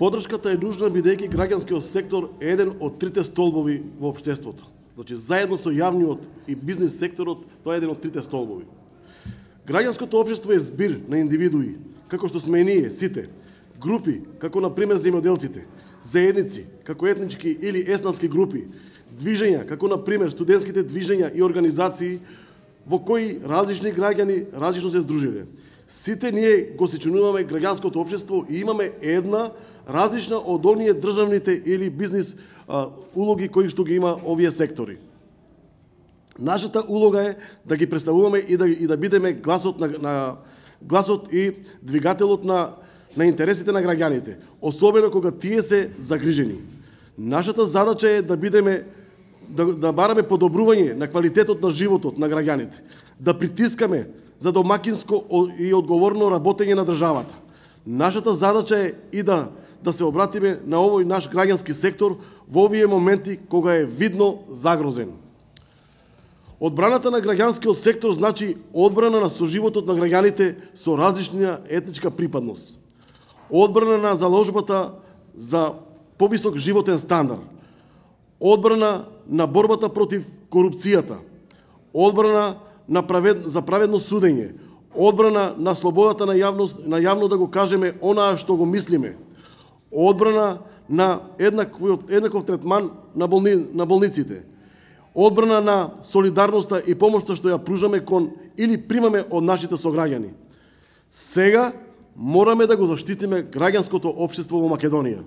Поддршката е нужна бидејќи граѓанскиот сектор е еден од трите столбови во општеството. Значи, заедно со јавниот и бизнис секторот, тоа е еден од трите столбови. Граѓанското општество е збир на индивидуи, како што сме и ние, сите, групи, како например земјоделците, заедници, како етнички или еснавски групи, движења, како например студентските движења и организации, во кои различни граѓани различно се здружиле. Сите ние го сечинуваме граѓанското општество и имаме една различна од оние државните или бизнис улоги кои што ги има овие сектори. Нашата улога е да ги представуваме и да бидеме гласот и двигателот на интересите на граѓаните, особено кога тие се загрижени. Нашата задача е да бидеме да бараме подобрување на квалитетот на животот на граѓаните, да притискаме за домакинско и одговорно работење на државата. Нашата задача е и да се обратиме на овој наш граѓански сектор во овие моменти кога е видно загрозен. Одбраната на граѓанскиот сектор значи одбрана на соживотот на граѓаните со различна етничка припадност, одбрана на заложбата за повисок животен стандард, одбрана на борбата против корупцијата, одбрана за праведно судење, одбрана на слободата на јавно да го кажеме онаа што го мислиме, одбрана на еднаков третман на болниците, одбрана на солидарноста и помошта што ја пружаме кон или примаме од нашите сограѓани. Сега мораме да го заштитиме граѓанското општество во Македонија.